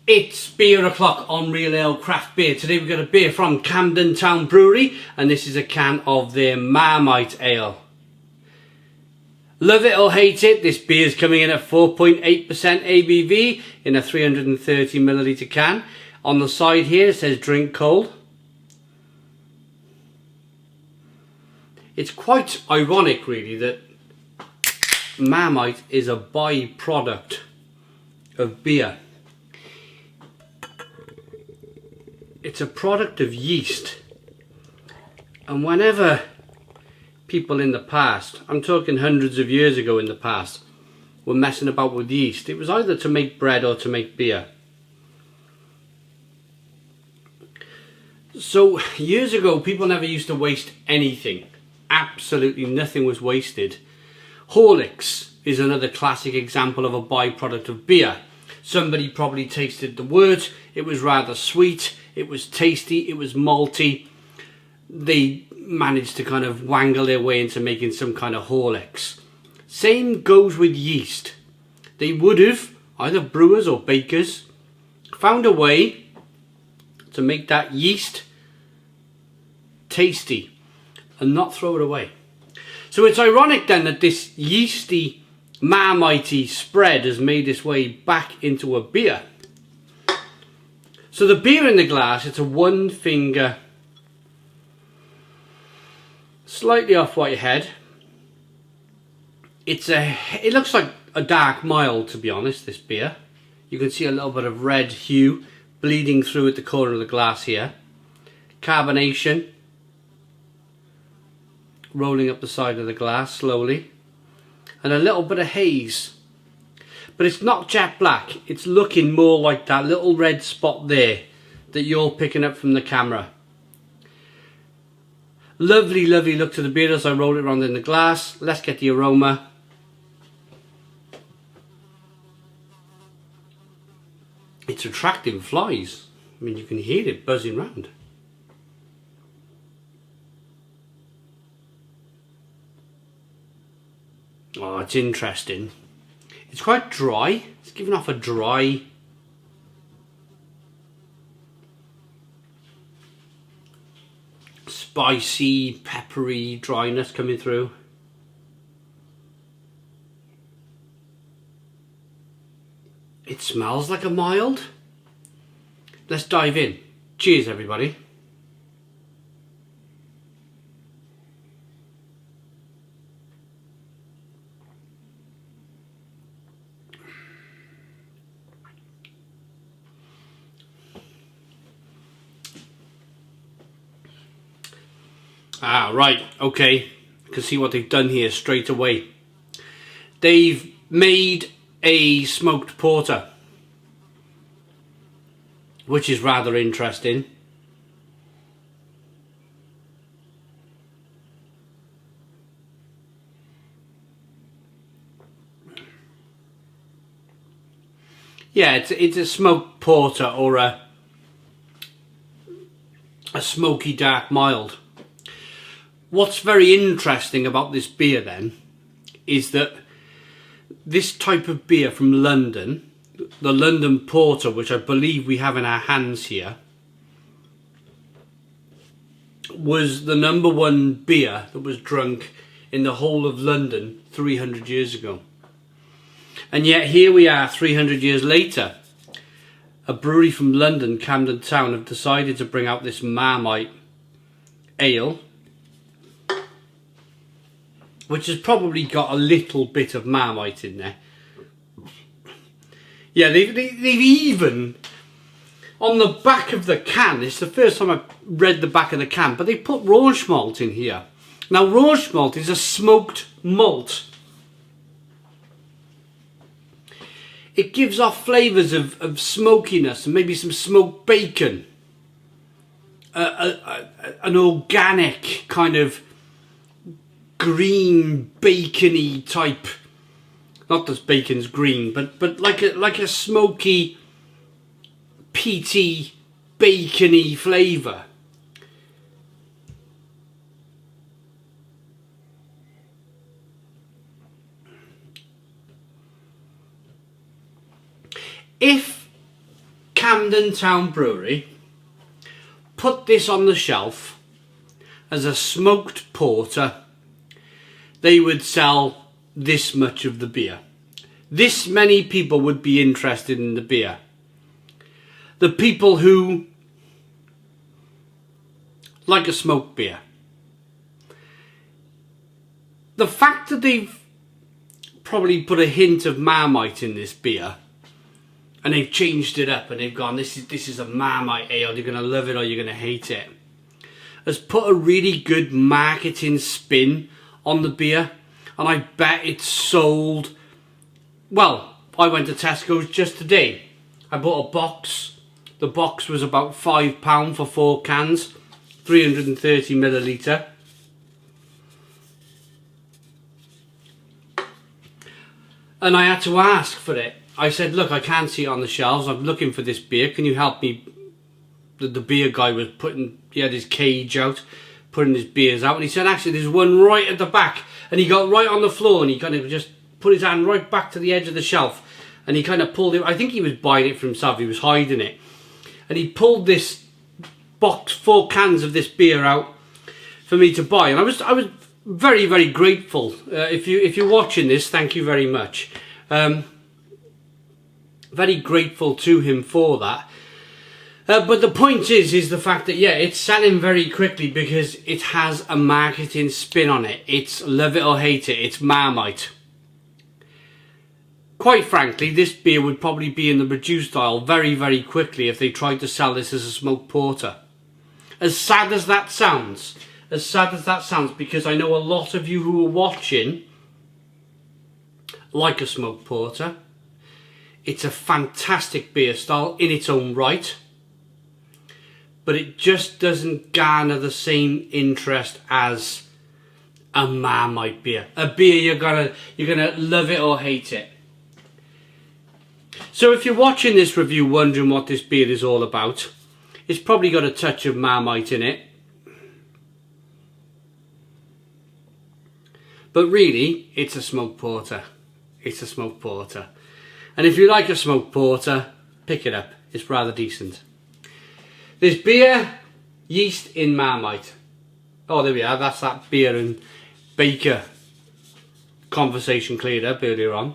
It's beer o'clock on Real Ale Craft Beer. Today we've got a beer from Camden Town Brewery, and this is a can of their Marmite Ale. Love it or hate it, this beer is coming in at 4.8% ABV in a 330ml can. On the side here it says drink cold. It's quite ironic really that Marmite is a byproduct of beer. It's a product of yeast, and whenever people in the past, I'm talking hundreds of years ago in the past, were messing about with yeast, it was either to make bread or to make beer. So years ago people never used to waste anything. Absolutely nothing was wasted. Horlicks is another classic example of a byproduct of beer. Somebody probably tasted the wort, it was rather sweet, it was tasty, it was malty. They managed to kind of wangle their way into making some kind of Horlicks. Same goes with yeast. They would have, either brewers or bakers, found a way to make that yeast tasty and not throw it away. So it's ironic then that this yeasty, Marmite spread has made its way back into a beer. So the beer in the glass, it's a one finger, slightly off white head. It looks like a dark mild, to be honest, this beer. You can see a little bit of red hue bleeding through at the corner of the glass here. Carbonation rolling up the side of the glass slowly. And a little bit of haze. But it's not jet black, it's looking more like that little red spot there that you're picking up from the camera. Lovely, lovely look to the beer as I roll it around in the glass. Let's get the aroma. It's attracting flies. I mean, you can hear it buzzing round. Oh, it's interesting. It's quite dry. It's giving off a dry, spicy, peppery dryness coming through. It smells like a mild. Let's dive in. Cheers, everybody. Ah, right, okay. I can see what they've done here straight away. They've made a smoked porter, which is rather interesting. Yeah, it's a smoked porter or a smoky dark mild. What's very interesting about this beer then is that this type of beer from London, the London Porter, which I believe we have in our hands here, was the #1 beer that was drunk in the whole of London 300 years ago. And yet here we are 300 years later. A brewery from London, Camden Town, have decided to bring out this Marmite ale, which has probably got a little bit of Marmite in there. Yeah, they've even, on the back of the can, it's the first time I've read the back of the can, but they put Rauch malt in here. Now Rauch malt is a smoked malt. It gives off flavours of smokiness and maybe some smoked bacon. An organic kind of green bacony type, not that bacon's green, but like a smoky, peaty, bacony flavour. If Camden Town Brewery put this on the shelf as a smoked porter, they would sell this much of the beer. This many people would be interested in the beer. The people who like a smoked beer. The fact that they've probably put a hint of Marmite in this beer and they've changed it up and they've gone, this is a Marmite ale, you're going to love it or you're going to hate it, has put a really good marketing spin on the beer. And I bet it's sold. Well, I went to Tesco's just today. I bought a box. The box was about £5 for 4 cans, 330 millilitre. And I had to ask for it. I said, look, I can't see it on the shelves. I'm looking for this beer. Can you help me? The beer guy was he had his cage out, putting his beers out. And he said, actually, there's one right at the back. And he got right on the floor and he kind of just put his hand right back to the edge of the shelf. And he kind of pulled it. I think he was buying it for himself. He was hiding it. And he pulled this box, 4 cans of this beer out for me to buy. And I was very, very grateful. If you're watching this, thank you very much. Very grateful to him for that. But the point is the fact that, yeah, it's selling very quickly because it has a marketing spin on it. It's love it or hate it. It's Marmite. Quite frankly, this beer would probably be in the reduced aisle very, very quickly if they tried to sell this as a smoked porter. As sad as that sounds, because I know a lot of you who are watching like a smoked porter. It's a fantastic beer style in its own right. But it just doesn't garner the same interest as a Marmite beer. A beer you're gonna love it or hate it. So if you're watching this review wondering what this beer is all about, it's probably got a touch of Marmite in it. But really, it's a smoked porter. It's a smoked porter. And if you like a smoked porter, pick it up. It's rather decent. There's beer, yeast in Marmite. Oh, there we are. That's that beer and baker conversation cleared up earlier on.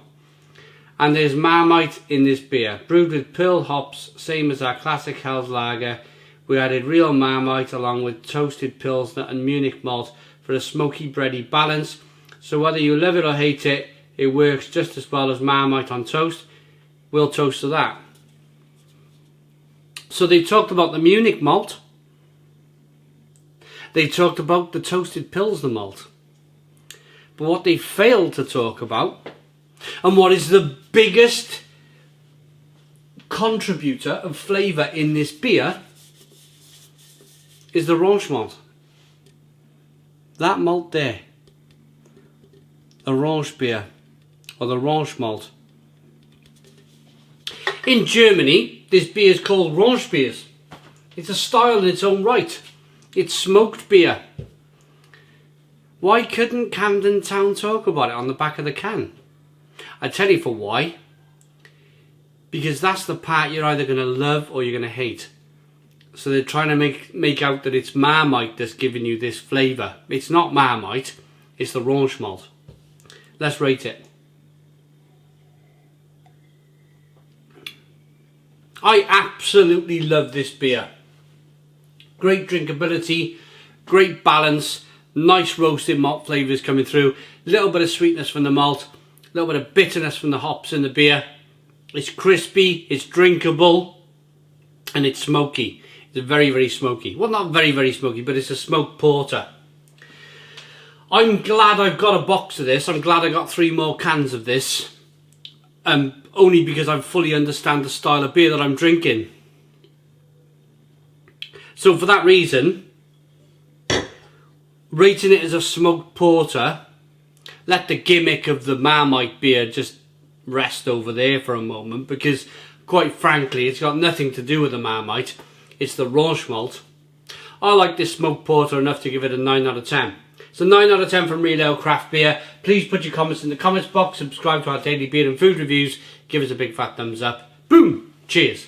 And there's Marmite in this beer. Brewed with pearl hops, same as our classic Hell's Lager. We added real Marmite along with toasted Pilsner and Munich malt for a smoky bready balance. So whether you love it or hate it, it works just as well as Marmite on toast. We'll toast to that. So they talked about the Munich malt. They talked about the toasted Pilsner malt. But what they failed to talk about, and what is the biggest contributor of flavour in this beer, is the Orange malt. That malt there. Orange beer. Or the Orange malt. In Germany, this beer is called Orange beers. It's a style in its own right. It's smoked beer. Why couldn't Camden Town talk about it on the back of the can? I tell you for why. Because that's the part you're either going to love or you're going to hate. So they're trying to make out that it's Marmite that's giving you this flavour. It's not Marmite, it's the Orange malt. Let's rate it. I absolutely love this beer. Great drinkability, great balance, nice roasted malt flavours coming through, a little bit of sweetness from the malt, a little bit of bitterness from the hops in the beer. It's crispy, it's drinkable, and it's smoky. It's very, very smoky. Well, not very, very smoky, but it's a smoked porter. I'm glad I've got a box of this. I'm glad I got 3 more cans of this. Only because I fully understand the style of beer that I'm drinking. So for that reason, rating it as a smoked porter, let the gimmick of the Marmite beer just rest over there for a moment, because quite frankly it's got nothing to do with the Marmite, it's the Orange malt. I like this smoked porter enough to give it a 9 out of 10. So 9 out of 10 from Real Ale Craft Beer. Please put your comments in the comments box, subscribe to our daily beer and food reviews, give us a big fat thumbs up. Boom! Cheers!